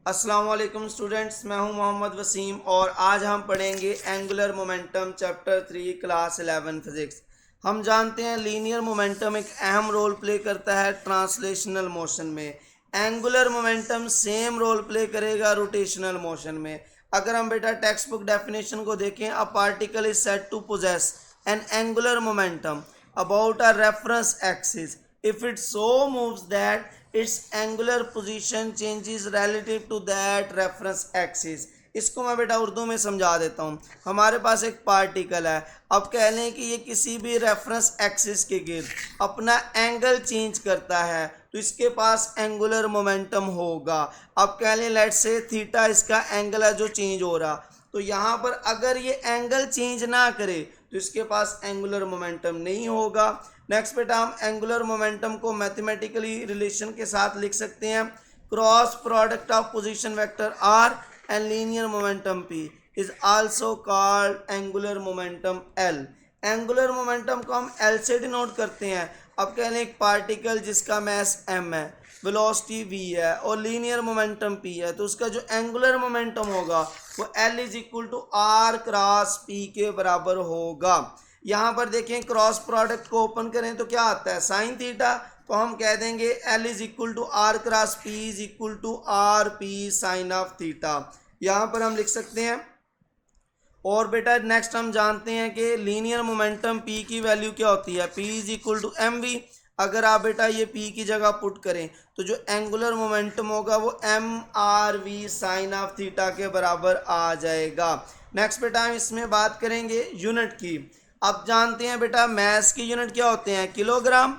अस्सलाम वालेकुम स्टूडेंट्स, मैं हूं मोहम्मद वसीम और आज हम पढ़ेंगे angular momentum chapter 3 class 11 physics. हम जानते हैं लीनियर मोमेंटम एक अहम रोल प्ले करता है ट्रांसलेशनल मोशन में। Angular momentum same role play करेगा रोटेशनल मोशन में। अगर हम बेटा टेक्स्ट बुक डेफिनेशन को देखें, a particle is said to possess an angular momentum about a reference axis if it so moves that its angular position changes relative to that reference axis। इसको मैं बेटा उर्दू में समझा देता हूँ। हमारे पास एक पार्टिकल है, अब कह लें कि ये किसी भी रेफरेंस एक्सिस के गिर्द अपना एंगल चेंज करता है तो इसके पास एंगुलर मोमेंटम होगा। अब कह लें लेट्स से थीटा इसका एंगल है जो चेंज हो रहा, तो यहाँ पर अगर ये एंगल चेंज ना करे तो इसके पास एंगुलर मोमेंटम नहीं होगा। नेक्स्ट बेटा हम एंगुलर मोमेंटम को मैथमेटिकली रिलेशन के साथ लिख सकते हैं। Cross product of position vector R and linear momentum P is also called angular momentum L. Angular momentum को हम एल से डिनोट करते हैं। अब कह लें एक पार्टिकल जिसका मास एम है, वेलोसिटी v है और लीनियर मोमेंटम p है, तो उसका जो एंगुलर मोमेंटम होगा वो L is equal to R cross p के बराबर होगा। यहाँ पर देखें क्रॉस प्रोडक्ट को ओपन करें तो क्या आता है साइन थीटा, तो हम कह देंगे L is equal to R cross p is equal to R P sine of theta. यहाँ पर हम लिख सकते हैं। और बेटा नेक्स्ट हम जानते हैं कि लीनियर मोमेंटम p की वैल्यू क्या होती है, p is equal to M V. अगर आप बेटा ये p की जगह पुट करें तो जो एंगुलर मोमेंटम होगा वो M R V sine of theta के बराबर आ जाएगा। नेक्स्ट बेटा हम इसमें बात करेंगे यूनिट की। अब जानते हैं बेटा मैस की यूनिट क्या होते हैं, किलोग्राम,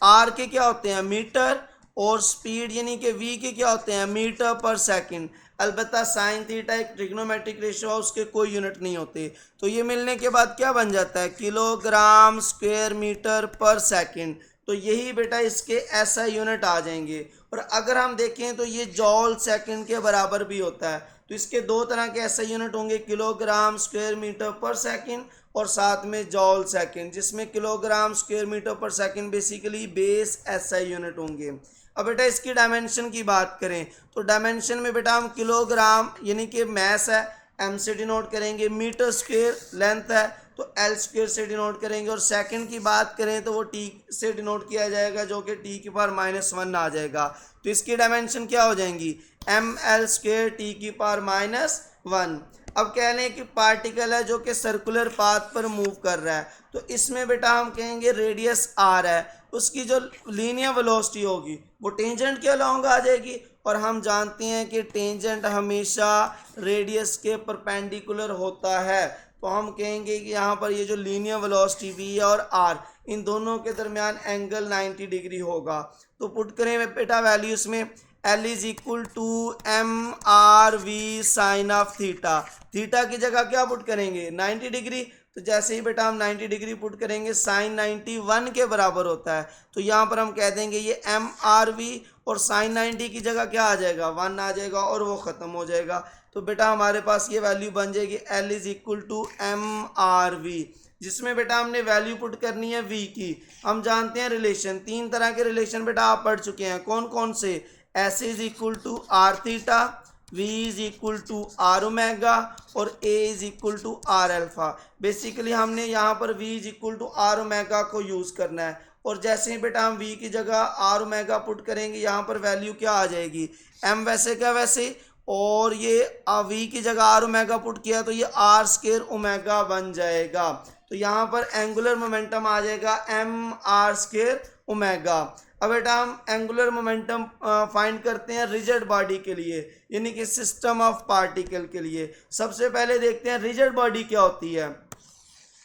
आर के क्या होते हैं मीटर, और स्पीड यानी कि वी के क्या होते हैं मीटर पर सेकंड। अलबत्ता साइन थीटा एक ट्रिग्नोमेट्रिक रेशियो है, उसके कोई यूनिट नहीं होते। तो ये मिलने के बाद क्या बन जाता है, किलोग्राम स्क्वायर मीटर पर सेकंड। तो यही बेटा इसके ऐसा यूनिट आ जाएंगे। और अगर हम देखें तो ये जॉल सेकंड के बराबर भी होता है। तो इसके दो तरह के ऐसे यूनिट होंगे, किलोग्राम स्क्वायर मीटर पर सेकंड और साथ में जॉल सेकंड, जिसमें किलोग्राम स्क्वायर मीटर पर second basically base SI unit होंगे। अब बेटा इसकी डायमेंशन की बात करें तो डायमेंशन में बेटा हम किलोग्राम यानी कि मैस है एम से डिनोट करेंगे, मीटर स्क्वायर लेंथ है तो एल स्क्वायर से डिनोट करेंगे, और सेकंड की बात करें तो वो टी से डिनोट किया जाएगा जो कि टी की पावर -1 आ जाएगा। तो इसकी डायमेंशन क्या हो जाएंगी, एम एल स्क्वायर टी की पावर -1। अब कह लें कि पार्टिकल है जो कि सर्कुलर पाथ पर मूव कर रहा है, तो इसमें बेटा हम कहेंगे रेडियस आर है, उसकी जो लीनियर वेलोसिटी होगी वो टेंजेंट के अलोंग आ जाएगी। और हम जानते हैं कि टेंजेंट हमेशा रेडियस के परपेंडिकुलर होता है, तो हम कहेंगे कि यहाँ पर ये जो लीनियर वेलोसिटी वी और आर, इन दोनों के दरमियान एंगल 90 डिग्री होगा। तो पुट करें बेटा वैल्यूज में, L is equal to M R V sine of theta. Theta की जगह क्या पुट करेंगे 90 डिग्री, तो जैसे ही बेटा हम 90 डिग्री पुट करेंगे साइन 91 के बराबर होता है, तो यहाँ पर हम कह देंगे ये एम आर वी और साइन 90 की जगह क्या आ जाएगा 1 आ जाएगा और वो ख़त्म हो जाएगा। तो बेटा हमारे पास ये वैल्यू बन जाएगी L is equal to M R V, जिसमें बेटा हमने वैल्यू पुट करनी है वी की। हम जानते हैं रिलेशन, तीन तरह के रिलेशन बेटा आप पढ़ चुके हैं, कौन कौन से, S is equal to R theta, v is equal to R omega और a is equal to R alpha. Basically हमने यहाँ पर v is equal to R omega को यूज़ करना है, और जैसे ही बेटा हम v की जगह आर ओमेगा पुट करेंगे यहाँ पर वैल्यू क्या आ जाएगी m वैसे क्या वैसे, और ये v की जगह आर ओमेगा पुट किया तो ये आर स्क्वायर ओमेगा बन जाएगा। तो यहाँ पर एंगुलर मोमेंटम आ जाएगा एम आर स्क्वायर ओमेगा। अब बेटा हम एंगुलर मोमेंटम फाइंड करते हैं रिजिड बॉडी के लिए यानी कि सिस्टम ऑफ पार्टिकल के लिए। सबसे पहले देखते हैं रिजिड बॉडी क्या होती है।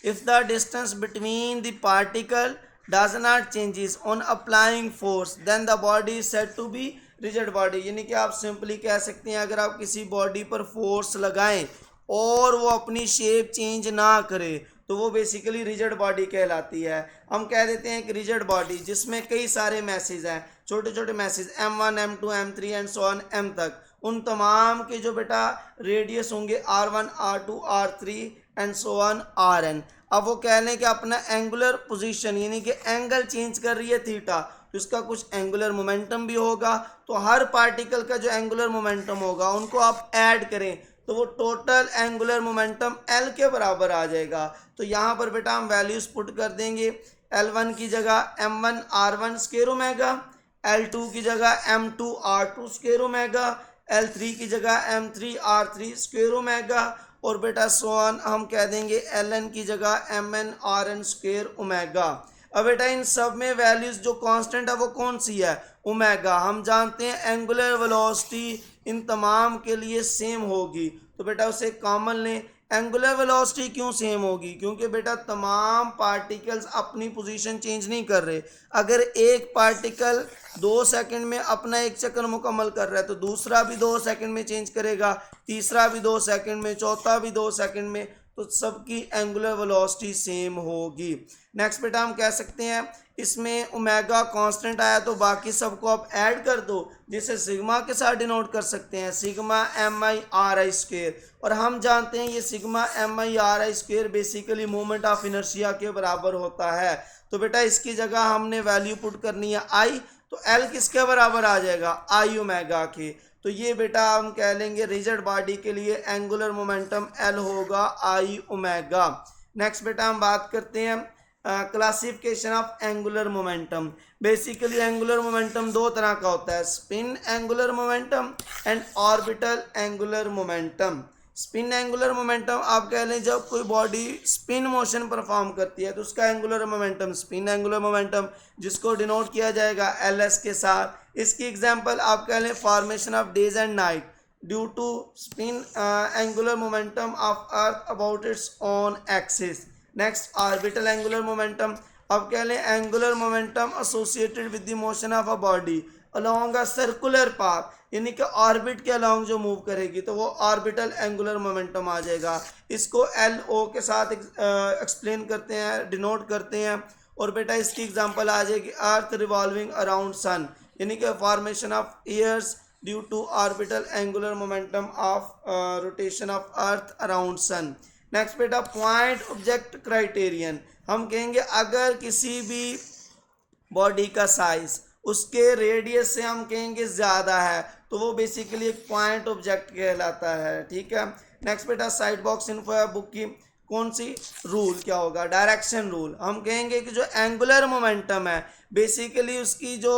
If the distance between the particle does not changes on applying force then the body is said to be rigid body. यानी कि आप सिंपली कह सकते हैं अगर आप किसी बॉडी पर फोर्स लगाएं और वो अपनी शेप चेंज ना करे तो वो बेसिकली रिजिड बॉडी कहलाती है। हम कह देते हैं कि रिजिड बॉडी जिसमें कई सारे मैसेज हैं, छोटे छोटे message M1 M2 M3 and so on M तक, उन तमाम के जो बेटा रेडियस होंगे R1 R2 R3 and so on R N. अब वो कह लें कि अपना एंगुलर पोजीशन यानी कि एंगल चेंज कर रही है थीटा, तो इसका कुछ एंगुलर मोमेंटम भी होगा। तो हर पार्टिकल का जो एंगुलर मोमेंटम होगा उनको आप ऐड करें तो वो टोटल एंगुलर मोमेंटम एल के बराबर आ जाएगा। तो यहाँ पर बेटा हम वैल्यूज पुट कर देंगे। L1 की जगह M1 R1 square omega, L2 की जगह M2 R2 square omega, L3 की जगह M3 R3 स्क्वायर ओमेगा, और बेटा सो ऑन हम कह देंगे Ln की जगह Mn Rn स्क्वायर ओमेगा। अब बेटा इन सब में वैल्यूज जो कांस्टेंट है वो कौन सी है? ओमेगा। हम जानते हैं एंगुलर वेलोसिटी इन तमाम के लिए सेम होगी, तो बेटा उसे कॉमन लें। एंगुलर वेलोसिटी क्यों सेम होगी? क्योंकि बेटा तमाम पार्टिकल्स अपनी पोजीशन चेंज नहीं कर रहे। अगर एक पार्टिकल 2 सेकंड में अपना एक चक्कर मुकम्मल कर रहा है तो दूसरा भी 2 सेकंड में चेंज करेगा, तीसरा भी 2 सेकंड में, चौथा भी 2 सेकंड में, तो सबकी एंगुलर वेलोसिटी सेम होगी। नेक्स्ट बेटा हम कह सकते हैं इसमें ओमेगा कांस्टेंट आया तो बाकी सबको आप ऐड कर दो, जिसे सिग्मा के साथ डिनोट कर सकते हैं, sigma M I R I square. और हम जानते हैं ये sigma M I R I square basically moment of inertia के बराबर होता है। तो बेटा इसकी जगह हमने वैल्यू पुट करनी है आई, तो एल किसके बराबर आ जाएगा? आई ओमेगा के। तो ये बेटा हम कह लेंगे रिजिड बॉडी के लिए एंगुलर मोमेंटम एल होगा आई ओमेगा। नेक्स्ट बेटा हम बात करते हैं classification of angular momentum. Basically angular momentum दो तरह का होता है, spin angular momentum and orbital angular momentum. Spin angular momentum आप कह लें जब कोई बॉडी स्पिन मोशन परफॉर्म करती है तो उसका angular momentum spin angular momentum, जिसको डिनोट किया जाएगा एल एस के साथ। इसकी एग्जांपल आप कह लें formation of days and night due to spin angular momentum of earth about its own axis. Next orbital angular momentum, अब कह लें angular momentum associated with the motion of a body along a circular path, यानी कि orbit के along जो move करेगी तो वो ऑर्बिटल एंगुलर मोमेंटम आ जाएगा। इसको एल ओ के साथ एक्सप्लेन करते हैं, डिनोट करते हैं। और बेटा इसकी एग्जांपल आ जाएगी अर्थ रिवॉल्विंग अराउंड सन, यानी कि formation of years due to orbital angular momentum of rotation of earth around sun. Next बेटा पॉइंट ऑब्जेक्ट क्राइटेरियन, हम कहेंगे अगर किसी भी बॉडी का साइज उसके रेडियस से हम कहेंगे ज़्यादा है तो वो बेसिकली एक पॉइंट ऑब्जेक्ट कहलाता है, ठीक है। नेक्स्ट बेटा साइड बॉक्स इन्फो है बुक की, कौन सी रूल क्या होगा? Direction rule. हम कहेंगे कि जो एंगुलर मोमेंटम है बेसिकली उसकी जो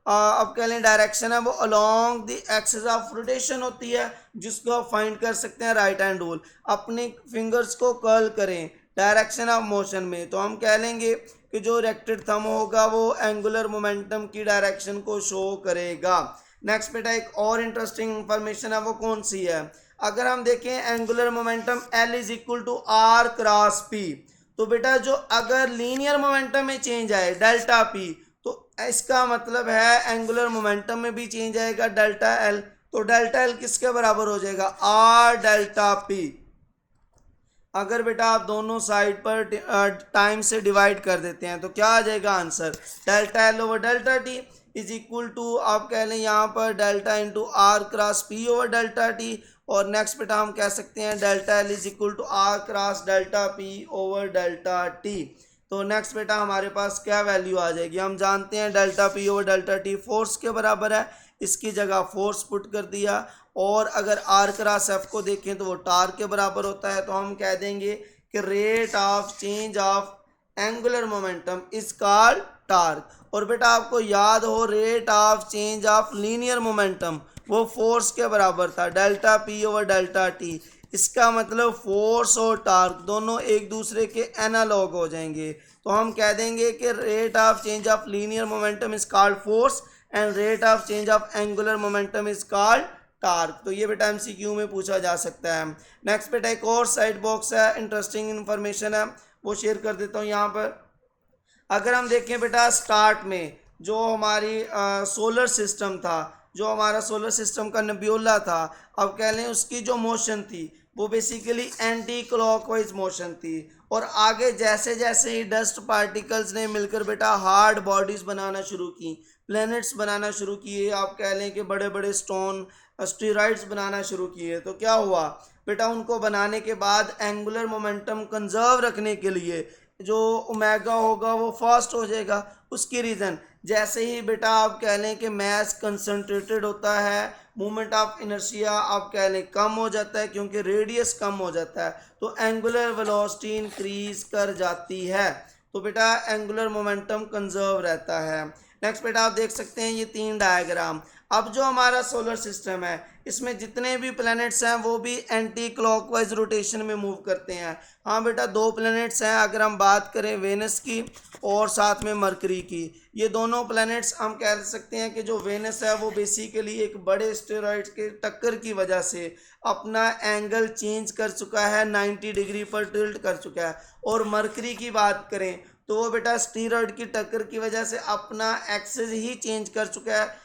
अब कह लें डायरेक्शन है वो along the axis of rotation होती है, जिसको आप फाइंड कर सकते हैं राइट हैंड रूल। अपने फिंगर्स को कर्ल करें डायरेक्शन ऑफ मोशन में तो हम कह लेंगे कि जो रेक्टेड थंब होगा वो एंगुलर मोमेंटम की डायरेक्शन को शो करेगा। नेक्स्ट बेटा एक और इंटरेस्टिंग इंफॉर्मेशन है, वो कौन सी है? अगर हम देखें angular momentum L is equal to R cross P, तो बेटा जो अगर लीनियर मोमेंटम में चेंज आए डेल्टा पी तो इसका मतलब है एंगुलर मोमेंटम में भी चेंज आएगा डेल्टा एल, तो डेल्टा एल किसके बराबर हो जाएगा? R delta P. अगर बेटा आप दोनों साइड पर टाइम से डिवाइड कर देते हैं तो क्या आ जाएगा answer? Delta L over delta T is equal to आप कह लें यहाँ पर delta into R cross P over delta T. और नेक्स्ट बेटा हम कह सकते हैं delta L is equal to R cross delta P over delta T. तो नेक्स्ट बेटा हमारे पास क्या वैल्यू आ जाएगी? हम जानते हैं delta P over delta T force के बराबर है, इसकी जगह फोर्स पुट कर दिया। और अगर आर क्रॉस एफ को देखें तो वो टार्क के बराबर होता है, तो हम कह देंगे कि rate of change of angular momentum is called torque. और बेटा आपको याद हो rate of change of linear momentum वो फोर्स के बराबर था delta P over delta T. इसका मतलब फोर्स और टार्क दोनों एक दूसरे के एनालॉग हो जाएंगे, तो हम कह देंगे कि rate of change of linear momentum is called force and rate of change of angular momentum is called torque. तो ये बेटा एमसीक्यू में पूछा जा सकता है। नेक्स्ट बेटा एक और साइड बॉक्स है, इंटरेस्टिंग इन्फॉर्मेशन है, वो शेयर कर देता हूँ यहाँ पर। अगर हम देखें बेटा स्टार्ट में जो हमारी सोलर सिस्टम था, जो हमारा सोलर सिस्टम का नेब्यूला था, अब कह लें उसकी जो मोशन थी वो बेसिकली एंटी क्लॉकवाइज मोशन थी। और आगे जैसे जैसे ही डस्ट पार्टिकल्स ने मिलकर बेटा हार्ड बॉडीज़ बनाना शुरू की, प्लैनेट्स बनाना शुरू किए, आप कह लें कि बड़े बड़े स्टोन स्टीरॉइड्स बनाना शुरू किए। तो क्या हुआ बेटा, उनको बनाने के बाद एंगुलर मोमेंटम कंजर्व रखने के लिए जो ओमेगा होगा वो फास्ट हो जाएगा। उसकी रीज़न जैसे ही बेटा आप कह लें कि मैस कंसंट्रेटेड होता है, मोमेंट ऑफ इनर्शिया आप कह लें कम हो जाता है, क्योंकि रेडियस कम हो जाता है, तो एंगुलर वेलोसिटी इंक्रीज कर जाती है। तो बेटा एंगुलर मोमेंटम कंजर्व रहता है। नेक्स्ट बेटा आप देख सकते हैं ये 3 डायग्राम। अब जो हमारा सोलर सिस्टम है इसमें जितने भी प्लैनेट्स हैं वो भी एंटी क्लॉकवाइज रोटेशन में मूव करते हैं। हाँ बेटा 2 प्लैनेट्स हैं, अगर हम बात करें वेनस की और साथ में मरकरी की। ये दोनों प्लैनेट्स हम कह सकते हैं कि जो वेनस है वो बेसिकली एक बड़े एस्टेरॉइड के टक्कर की वजह से अपना एंगल चेंज कर चुका है, 90 डिग्री पर टिल्ट कर चुका है। और मरकरी की बात करें तो वो बेटा एस्टेरॉइड की टक्कर की वजह से अपना एक्सिस ही चेंज कर चुका है,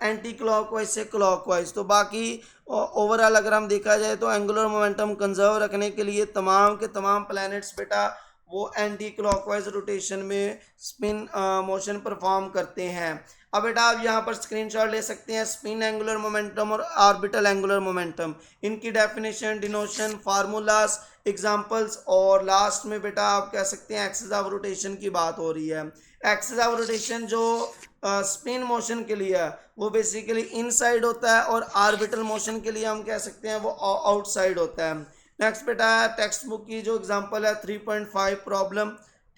एंटी क्लॉकवाइज से क्लॉकवाइज। तो बाकी ओवरऑल अगर हम देखा जाए तो एंगुलर मोमेंटम कंजर्व रखने के लिए तमाम के तमाम प्लैनेट्स बेटा वो एंटी क्लॉकवाइज रोटेशन में स्पिन मोशन परफॉर्म करते हैं। अब बेटा आप यहाँ पर स्क्रीनशॉट ले सकते हैं स्पिन एंगुलर मोमेंटम और ऑर्बिटल एंगुलर मोमेंटम, इनकी डेफिनेशन, डिनोशन, फार्मूलाज, एग्जांपल्स, और लास्ट में बेटा आप कह सकते हैं एक्सिस ऑफ रोटेशन की बात हो रही है। एक्सिस ऑफ रोटेशन जो स्पिन मोशन के लिए है वो बेसिकली इनसाइड होता है, और ऑर्बिटल मोशन के लिए हम कह सकते हैं वो आउटसाइड होता है। नेक्स्ट बेटा टेक्स्ट बुक की जो एग्जांपल है 3.5 प्रॉब्लम,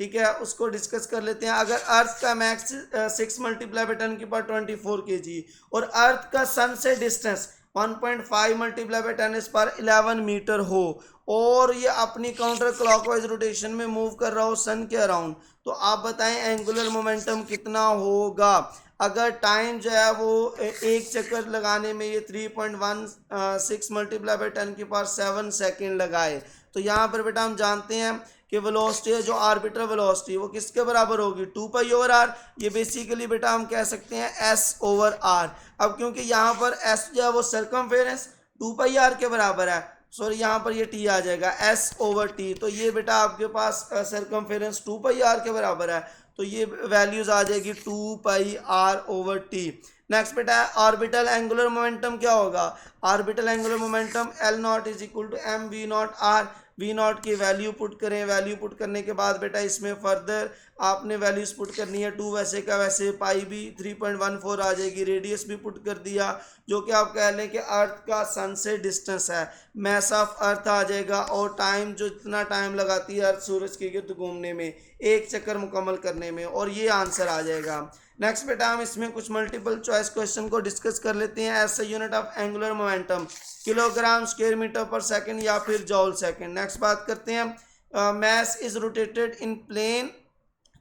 ठीक है, उसको डिस्कस कर लेते हैं। अगर अर्थ का मैक्स 6 मल्टीप्लाई बाय 10 की पावर 24 kg और अर्थ का सन से डिस्टेंस 1.5 मल्टीप्लाई बाय 10 पर 11 मीटर हो और ये अपनी काउंटर क्लॉकवाइज रोटेशन में मूव कर रहा हो सन के अराउंड, तो आप बताएं एंगुलर मोमेंटम कितना होगा। अगर टाइम जो है वो एक चक्कर लगाने में ये 3.16 मल्टीप्लाई बाय 10 की पावर 7 सेकेंड लगाए, तो यहाँ पर बेटा हम जानते हैं कि वेलोसिटी है जो आर्बिट्रल वेलोसिटी वो किसके बराबर होगी, 2π/r। ये बेसिकली बेटा हम कह सकते हैं s/r। अब क्योंकि यहाँ पर s जो है वो सर्कमफेरेंस 2πr के बराबर है, सॉरी यहाँ पर ये t आ जाएगा s/t, तो ये बेटा आपके पास सर्कमफेरेंस 2πr के बराबर है, तो ये वैल्यूज आ जाएगी 2πr/t। नेक्स्ट बेटा ऑर्बिटल एंगुलर मोमेंटम क्या होगा, orbital angular momentum L0 is equal to mv0r। v0 की वैल्यू पुट करें, वैल्यू पुट करने के बाद बेटा इसमें फर्दर आपने वैल्यूज पुट करनी है, 2 वैसे का वैसे, पाई भी 3.14 आ जाएगी, रेडियस भी पुट कर दिया जो कि आप कह लें कि अर्थ का सन से डिस्टेंस है, मैस ऑफ अर्थ आ जाएगा, और टाइम जो इतना टाइम लगाती है अर्थ सूरज के गिर्द घूमने में, एक चक्कर मुकम्मल करने में, और ये आंसर आ जाएगा। नेक्स्ट बेटा हम इसमें कुछ मल्टीपल चॉइस क्वेश्चन को डिस्कस कर लेते हैं। As a unit of angular momentum kilogram square metre पर सेकंड या फिर जॉल सेकंड। नेक्स्ट बात करते हैं mass is rotated in plane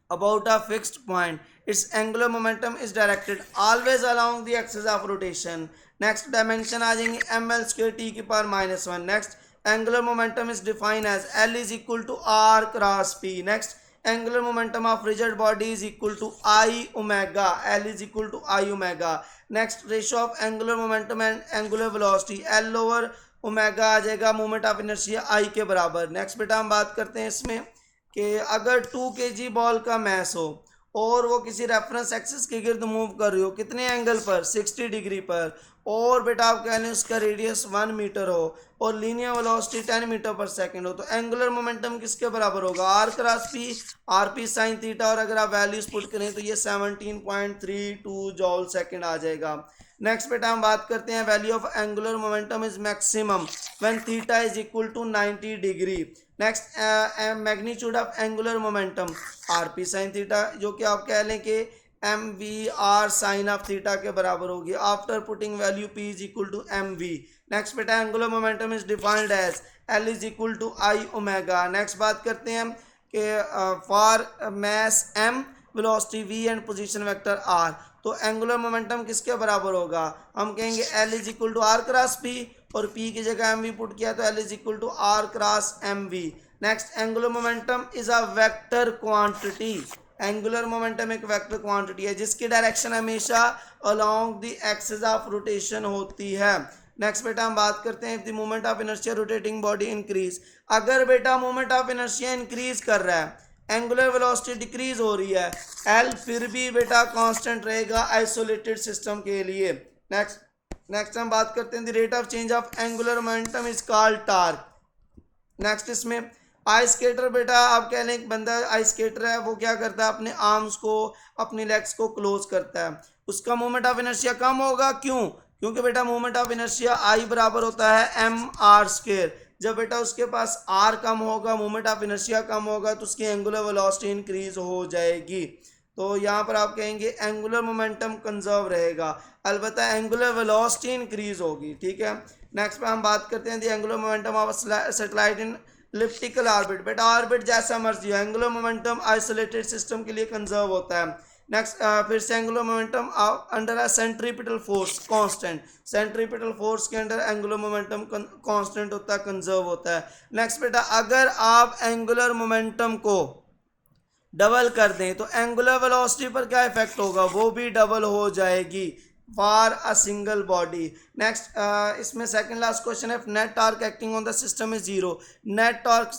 about a fixed point, its angular momentum is directed always along the axis of rotation। next dimension आ जाएंगे ml square t की power -1। next angular momentum is defined as L is equal to r cross p। next angular momentum of rigid body is equal to I omega, L is equal to I omega। next ratio of angular momentum and angular velocity L over omega आ जाएगा, moment of inertia I के बराबर। Next बेटा हम बात करते हैं इसमें कि अगर 2 kg बॉल का मैस हो और वो किसी रेफरेंस एक्सिस के गिर्द मूव कर रही हो, कितने एंगल पर, 60 डिग्री पर, और बेटा आप कह लें उसका रेडियस 1 मीटर हो और लीनियर वेलोसिटी 10 मीटर पर सेकंड हो, तो एंगुलर मोमेंटम किसके बराबर होगा, R cross P, R P sine theta, और अगर आप वैल्यूज पुट करें तो ये 17.32 जॉल सेकंड आ जाएगा। नेक्स्ट बेटा हम बात करते हैं value of angular momentum is maximum when theta is equal to 90 degree. Next magnitude of angular momentum R P sine theta, जो कि आप कह लें कि M V R sine of theta के बराबर होगी after putting value P is equal to M V. Next बेटा angular momentum is defined as L is equal to I omega. Next बात करते हैं कि for mess M, velocity V and position vector R, तो angular momentum किसके बराबर होगा, हम कहेंगे L is equal to R cross P, और पी की जगह एम वी पुट किया तो L is equal to R cross M V. Next angular momentum is a vector quantity, angular momentum एक वेक्टर क्वांटिटी है जिसकी डायरेक्शन हमेशा along the axis of rotation होती है। नेक्स्ट बेटा हम बात करते हैं if the moment of inertia rotating body increase, अगर बेटा मोमेंट ऑफ इनर्शिया इंक्रीज कर रहा है, एंगुलर वेलोसिटी डिक्रीज हो रही है, एल फिर भी बेटा कांस्टेंट रहेगा आइसोलेटेड सिस्टम के लिए। नेक्स्ट नेक्स्ट हम बात करते हैं the rate of change of angular momentum is called torque. Next इसमें आइस स्केटर, बेटा आप कह लें एक बंदा आइस स्केटर है, वो क्या करता है अपने आर्म्स को, अपनी लेग्स को क्लोज करता है, उसका मोमेंट ऑफ इनर्शिया कम होगा। क्यों? क्योंकि बेटा मोमेंट ऑफ इनर्शिया आई बराबर होता है एम आर स्क्वायर। जब बेटा उसके पास आर कम होगा, मोमेंट ऑफ इनर्शिया कम होगा, तो उसकी एंगुलर वेलोसिटी इंक्रीज हो जाएगी। तो यहाँ पर आप कहेंगे एंगुलर मोमेंटम कंजर्व रहेगा, अलबत्ता एंगुलर वेलोसिटी इंक्रीज होगी। ठीक है, नेक्स्ट पे हम बात करते हैं the angular momentum of satellite in elliptical orbit. बेटा ऑर्बिट जैसा मर्जी हो, एंगुलर मोमेंटम आइसोलेटेड सिस्टम के लिए कंजर्व होता है। नेक्स्ट फिर से angular momentum under a centripetal force constant, centripetal force के अंडर एंगुलर मोमेंटम कांस्टेंट होता है, कंजर्व होता है। नेक्स्ट बेटा अगर आप एंगुलर मोमेंटम को डबल कर दें तो एंगुलर वेलोसिटी पर क्या इफेक्ट होगा, वो भी डबल हो जाएगी for a single body. Next इसमें सेकंड लास्ट क्वेश्चन है, net torque acting on the system is zero. Net torque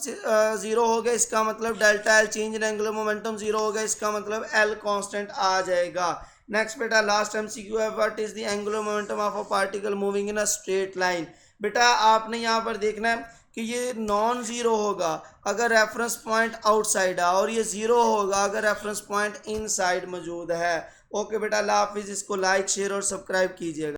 zero हो गया, इसका मतलब delta L change in angular momentum zero हो गया, इसका मतलब एल कांस्टेंट आ जाएगा। नेक्स्ट बेटा लास्ट एमसीक्यू है, what is the angular momentum of a particle moving in a straight line. बेटा आपने यहाँ पर देखना है कि ये नॉन ज़ीरो होगा अगर रेफरेंस पॉइंट आउटसाइड है, और ये ज़ीरो होगा अगर रेफरेंस पॉइंट इनसाइड मौजूद है। ओके बेटा, अल्लाह हाफिज़। इसको लाइक शेयर और सब्सक्राइब कीजिएगा।